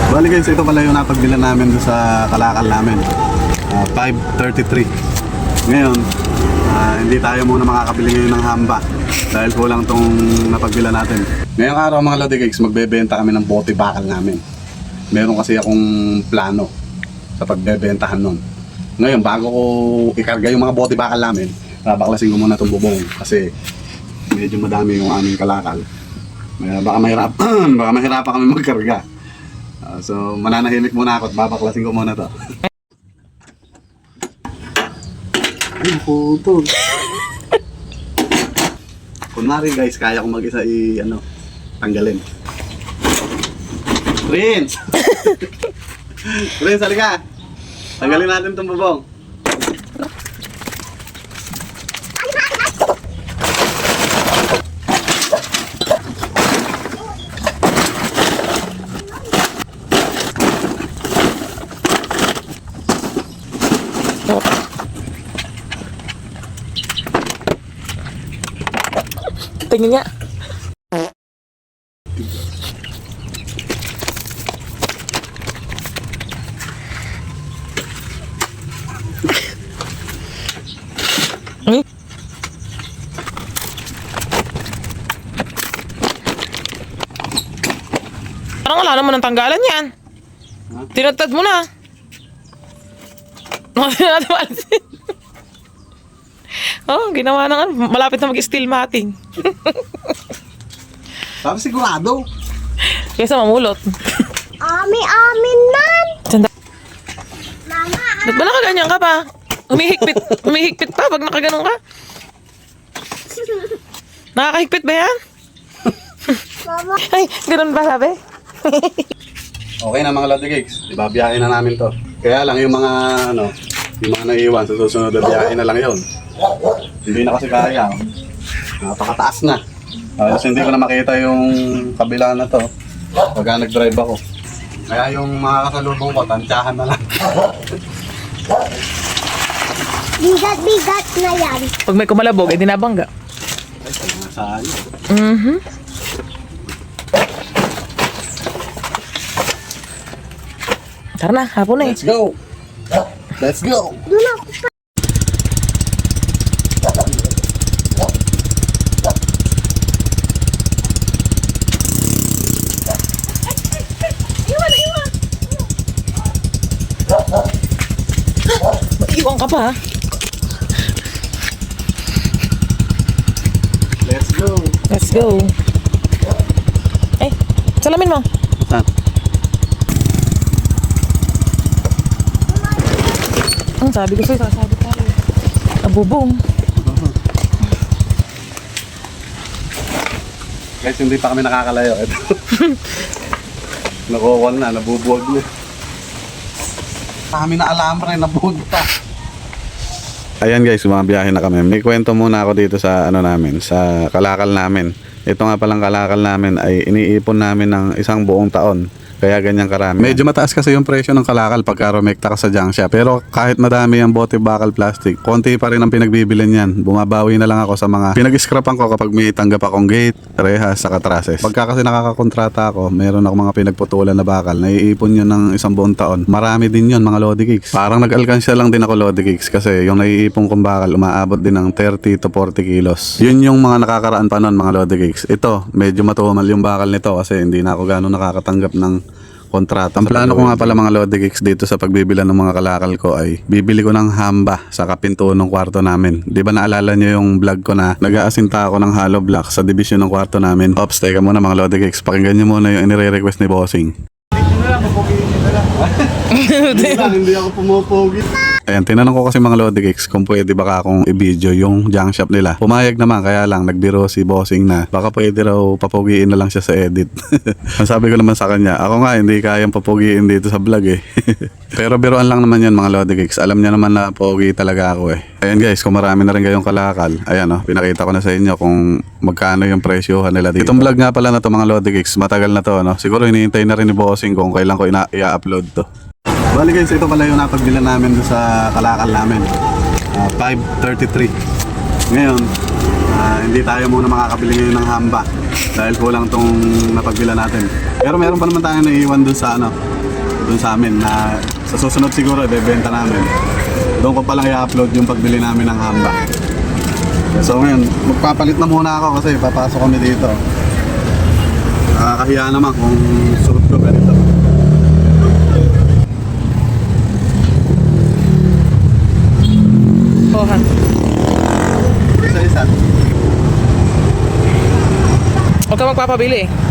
Bali guys, ito pala yung napagbilan namin doon sa kalakal namin. 533. Ngayon, hindi tayo muna makakabili ngayon ng hamba dahil kulang tong napagbilan natin. Ngayong araw mga Lodi Cakes, magbebenta kami ng bote bakal namin. Meron kasi akong plano sa pagbebentahan nun. Ngayon, bago ko ikarga yung mga bote bakal namin, babaklasin ko muna itong bubong kasi medyo madami yung aming kalakal. Baka mahirapan kami magkarga. So mananahimik muna ako at babaklasin ko muna to. Ay, puto. Kunwari guys, kaya ko mag-isa tanggalin. Prince! Prince, halika! Tanggalin natin itong bubong. Tingin nga. Parang wala naman ang tanggalan yan. Huh? Tinatad mo na. Hindi natin maalisin. Oh, ginawa na nga. Malapit na mag-steel matting. Sabi sigurado. Kaysa mamulot. Amin nan. Sanda. Mama, Ba't ba nakaganyan ka pa? Umihigpit pa pag nakaganon ka. Nakakahigpit ba yan? mama. Ay, ganun ba sabi? Okay na mga Lodi Cakes, ibabiyahin na namin to. Kaya lang yung mga yung mga naiiwan sa susunod na biyahe na lang yun. Hindi na kasi kaya. Napakataas na. Kasi hindi ko na makita yung kabila na to pagka nag-drive ako. Kaya yung mga kasalubong ko, tansyahan na lang. Bigat na yan. Pag may kumalabog, eh dinabangga. Ay, sayang. Mhm. Tara na, hapon na eh. Let's go! Let's go! Doon ako pa. Iwan ka pa ha. Let's go! Let's go. Eh, salamin mo. Saan? Ang sabi ko sa'yo, sasabi tayo. Abubong. Guys, hindi pa kami nakakalayo. Ito. Nakukuha na, nabubuwag na. Kami na alambre, nabuwag pa. Ayan guys, bumabiyahe na kami. May kwento muna ako dito sa namin, sa kalakal namin. Ito nga palang kalakal namin ay iniipon namin ng isang buong taon. Kaya ganyan karami. Medyo mataas kasi yung presyo ng kalakal pagka rumekta ka sa junk shop. Pero kahit madami ang bote bakal plastic, konti pa rin ang pinagbibilin yan. Bumabawi na lang ako sa mga pinag-scrapan ko kapag may tanggap akong gate, rehas, saka trusses. Pagka kasi nakakakontrata ako, meron ako mga pinagputulan na bakal. Naiipon yun ng isang buong taon. Marami din yun mga Lodi Cakes. Parang nag-alkansya lang din ako Lodi Cakes kasi yung naiipon kong bakal umaabot din ng 30 to 40 kilos. Yun yung mga nakakaraan pa nun mga Lodi Cakes. Ito, medyo matumal yung bakal nito kasi hindi na ako gano'ng nakakatanggap ng kontrata. Ang plano ko nga pala mga Lodi Cakes dito sa pagbibilan ng mga kalakal ko ay bibili ko ng hamba sa kapinto ng kwarto namin. Di ba naalala nyo yung vlog ko na nag-aasinta ako ng hollow block sa division ng kwarto namin? Ops, teka muna mga Lodi Cakes. Pakinggan nyo muna yung inire-request ni Bossing. Hindi ako pumupogi. Ayan, tinanong ko kasi mga Lodi Cakes kung pwede baka akong i-video yung junk shop nila. Pumayag naman, kaya lang nagbiro si Bossing na baka pwede raw papugiin na lang siya sa edit. Ang sabi ko naman sa kanya, ako nga hindi kayang papugiin dito sa vlog eh. Pero biroan lang naman yan mga Lodi Cakes. Alam niya naman na pogi talaga ako eh. Ayan guys, kung marami na rin kayong kalakal, ayan pinakita ko na sa inyo kung magkano yung presyohan nila dito. Itong vlog nga pala na to mga Lodi Cakes, matagal na to siguro hinihintay na rin ni Bossing kung kailan ko i-upload to. Bali guys, ito pala yung napagbilan namin doon sa kalakal namin. 533. Ngayon, hindi tayo muna makakabili ngayon ng hamba dahil kulang tong napagbilan natin. Pero meron pa naman tayo naiiwan doon sa dun sa amin na sa susunod siguro ibebenta namin. Doon ko palang i-upload yung pagbili namin ng hamba. So ngayon, magpapalit na muna ako kasi papasok kami dito. Nakakahiya naman kung suot ko ganito. Kohan. Isa-isa. Huwag ka magpapabili.